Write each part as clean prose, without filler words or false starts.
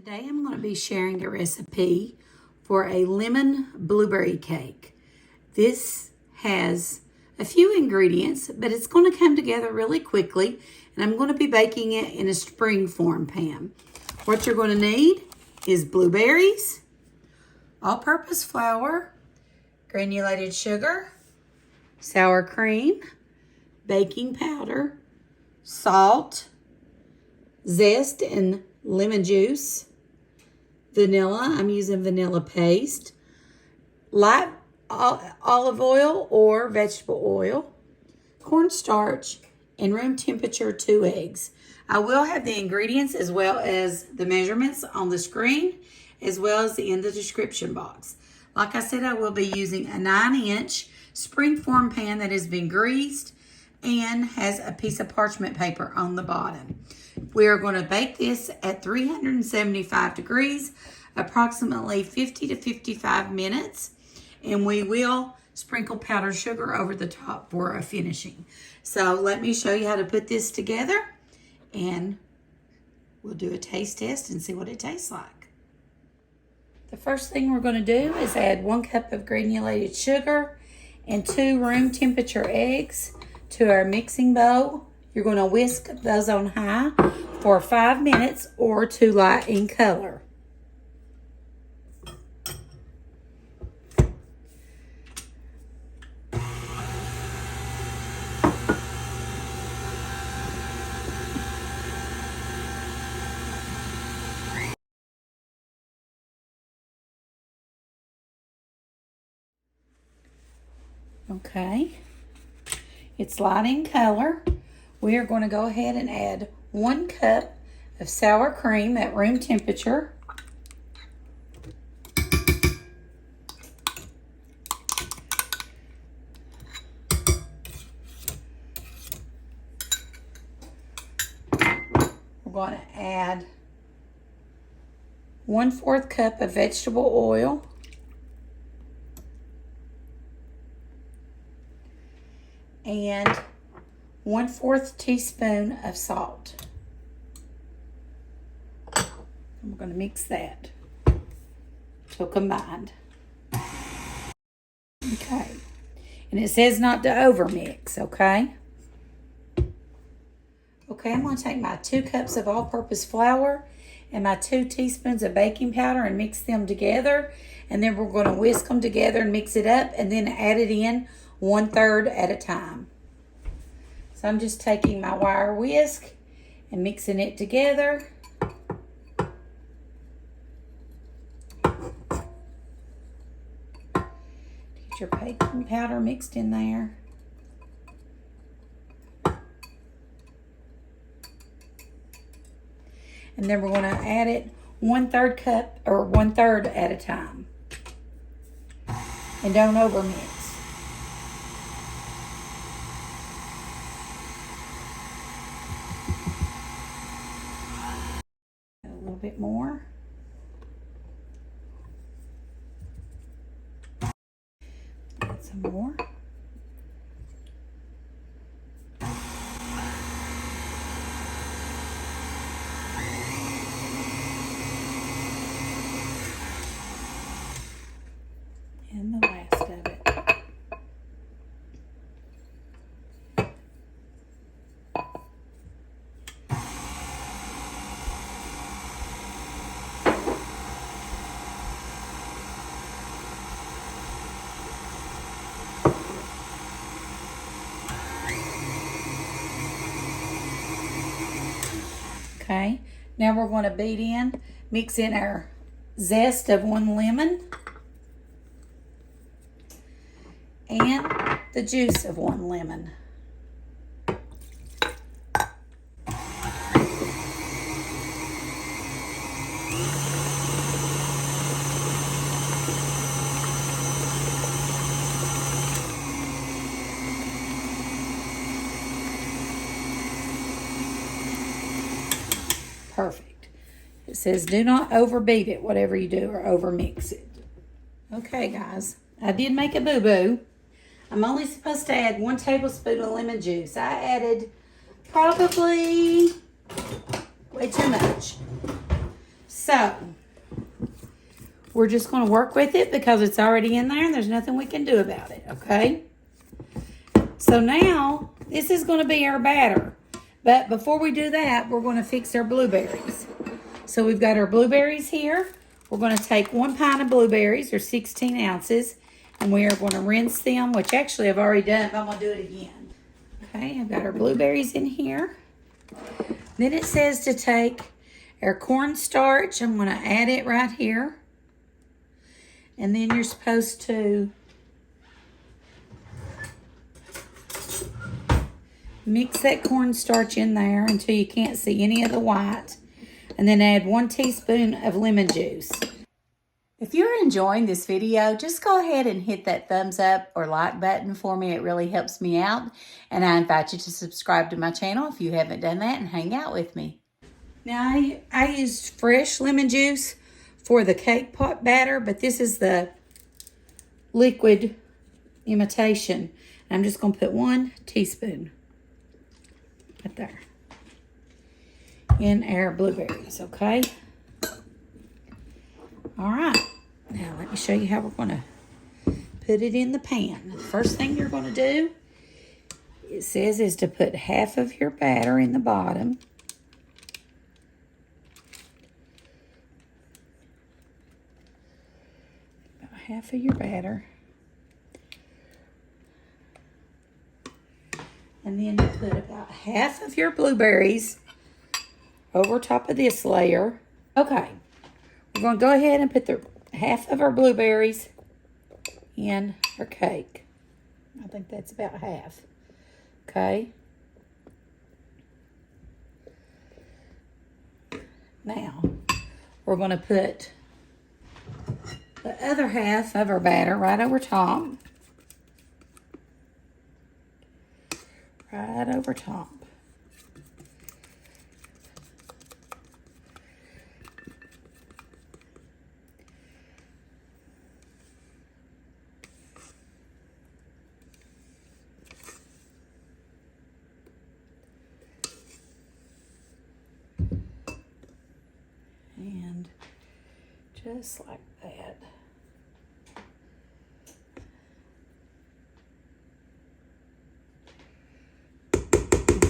Today I'm going to be sharing a recipe for a lemon blueberry cake. This has a few ingredients, but it's going to come together really quickly, and I'm going to be baking it in a spring form pan. What you're going to need is blueberries, all-purpose flour, granulated sugar, sour cream, baking powder, salt, zest and lemon juice, vanilla. I'm using vanilla paste, light olive oil or vegetable oil, cornstarch, and room temperature 2 eggs. I will have the ingredients as well as the measurements on the screen, as well as in the description box. Like I said, I will be using a 9-inch springform pan that has been greased and has a piece of parchment paper on the bottom. We are going to bake this at 375 degrees, approximately 50 to 55 minutes, and we will sprinkle powdered sugar over the top for a finishing. So let me show you how to put this together, and we'll do a taste test and see what it tastes like. The first thing we're going to do is add 1 cup of granulated sugar and 2 room temperature eggs to our mixing bowl. You're going to whisk those on high for 5 minutes or to light in color. Okay, it's light in color. We are going to go ahead and add 1 cup of sour cream at room temperature. We're going to add 1/4 cup of vegetable oil. And 1/4 teaspoon of salt. I'm going to mix that till combined. Okay. And it says not to over mix, okay? Okay, I'm going to take my 2 cups of all-purpose flour and my 2 teaspoons of baking powder and mix them together. And then we're going to whisk them together and mix it up and then add it in 1/3 at a time. So I'm just taking my wire whisk and mixing it together. Get your baking powder mixed in there. And then we're going to add it 1/3 cup or 1/3 at a time. And don't over mix. Bit more. Add some more. And the last of it. Okay, now we're going to mix in our zest of 1 lemon and the juice of 1 lemon. Perfect. It says do not overbeat it, whatever you do, or over mix it. Okay, guys, I did make a boo-boo. I'm only supposed to add 1 tablespoon of lemon juice. I added probably way too much. So So, we're just going to work with it because it's already in there and there's nothing we can do about it, okay? So now, this is going to be our batter. But before we do that, we're going to fix our blueberries. So we've got our blueberries here. We're going to take 1 pint of blueberries, or 16 ounces, and we are going to rinse them, which actually I've already done, but I'm going to do it again. Okay, I've got our blueberries in here. Then it says to take our cornstarch. I'm going to add it right here. And then you're supposed to mix that cornstarch in there until you can't see any of the white. And then add 1 teaspoon of lemon juice. If you're enjoying this video, just go ahead and hit that thumbs up or like button for me. It really helps me out. And I invite you to subscribe to my channel if you haven't done that and hang out with me. Now, I used fresh lemon juice for the cake pot batter, but this is the liquid imitation. I'm just going to put 1 teaspoon right there in our blueberries, okay? All right, now let me show you how we're going to put it in the pan. The first thing you're going to do, it says, is to put half of your batter in the bottom. About half of your batter. And then you put about half of your blueberries over top of this layer. Okay, we're going to go ahead and put the half of our blueberries in our cake. I think that's about half. Okay. Now, we're going to put the other half of our batter right over top. Right over top. And just like that.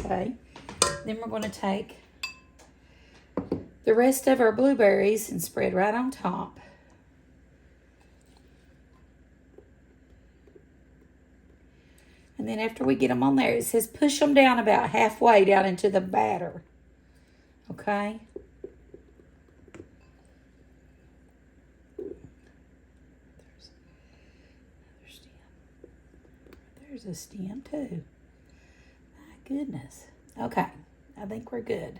Okay, then we're going to take the rest of our blueberries and spread right on top. And then after we get them on there, it says push them down about halfway down into the batter. Okay? There's a stem too. Goodness. Okay, I think we're good.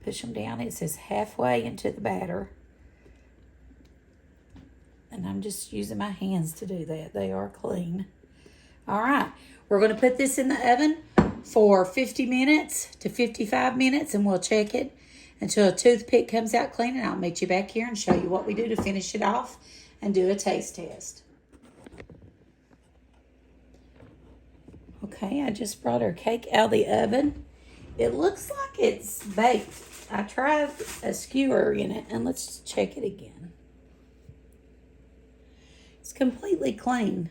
Push them down. It says halfway into the batter. And I'm just using my hands to do that. They are clean. All right, we're going to put this in the oven for 50 minutes to 55 minutes, and we'll check it until a toothpick comes out clean, and I'll meet you back here and show you what we do to finish it off and do a taste test. Okay, I just brought our cake out of the oven. It looks like it's baked. I tried a skewer in it, and let's check it again. It's completely clean,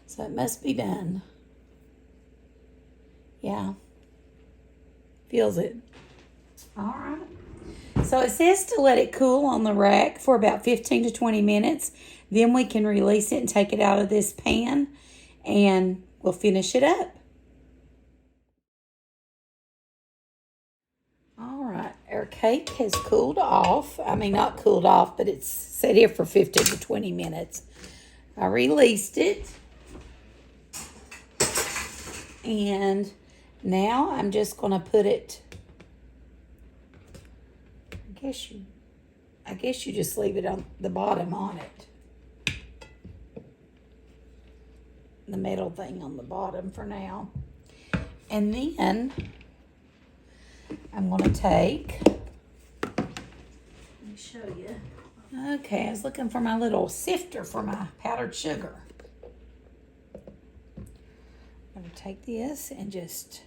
so it must be done. Yeah, feels it. All right. So it says to let it cool on the rack for about 15 to 20 minutes. Then we can release it and take it out of this pan, and we'll finish it up. All right, our cake has cooled off. I mean, not cooled off, but it's set here for 15 to 20 minutes. I released it. And now I'm just going to put it, I guess you just leave it on the bottom on it. The metal thing on the bottom for now. And then I'm going to take, let me show you. Okay, I was looking for my little sifter for my powdered sugar. I'm going to take this and just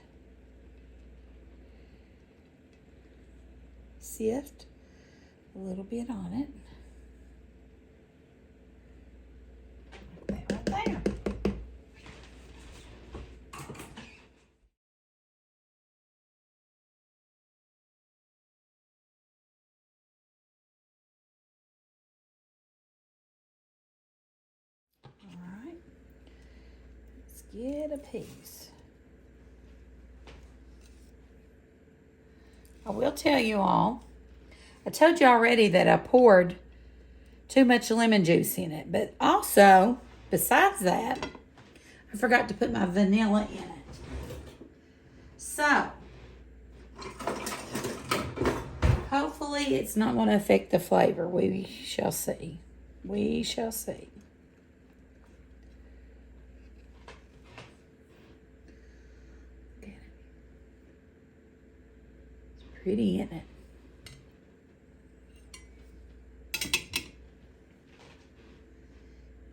sift a little bit on it. Put that right there. All right, let's get a piece. I will tell you all, I told you already that I poured too much lemon juice in it, but also, besides that, I forgot to put my vanilla in it. So, hopefully it's not going to affect the flavor. We shall see. We shall see. Look at it. It's pretty, isn't it?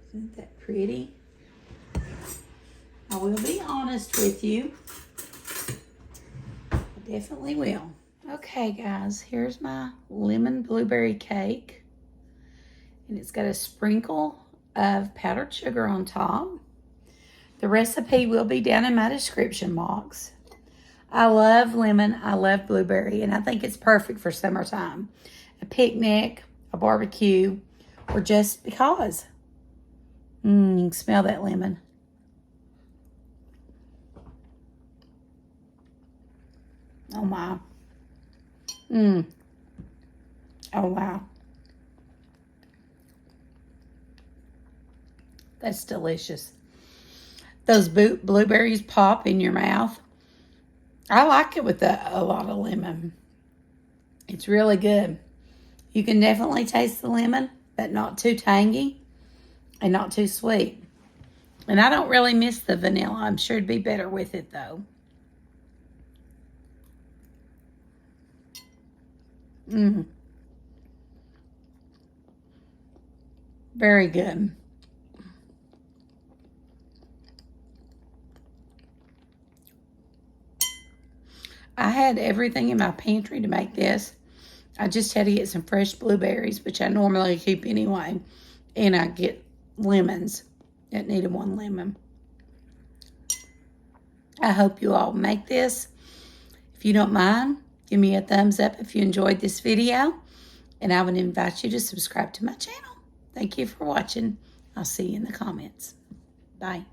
Isn't that pretty? I will be honest with you. I definitely will. Okay, guys, here's my lemon blueberry cake. And it's got a sprinkle of powdered sugar on top. The recipe will be down in my description box. I love lemon, I love blueberry, and I think it's perfect for summertime. A picnic, a barbecue, or just because. You can smell that lemon. Oh my. Oh wow. That's delicious. Those blueberries pop in your mouth. I like it with a lot of lemon. It's really good. You can definitely taste the lemon, but not too tangy and not too sweet. And I don't really miss the vanilla. I'm sure it'd be better with it though. Very good. I had everything in my pantry to make this. I just had to get some fresh blueberries, which I normally keep anyway. And I get lemons that needed 1 lemon. I hope you all make this. If you don't mind, give me a thumbs up if you enjoyed this video. And I would invite you to subscribe to my channel. Thank you for watching. I'll see you in the comments. Bye.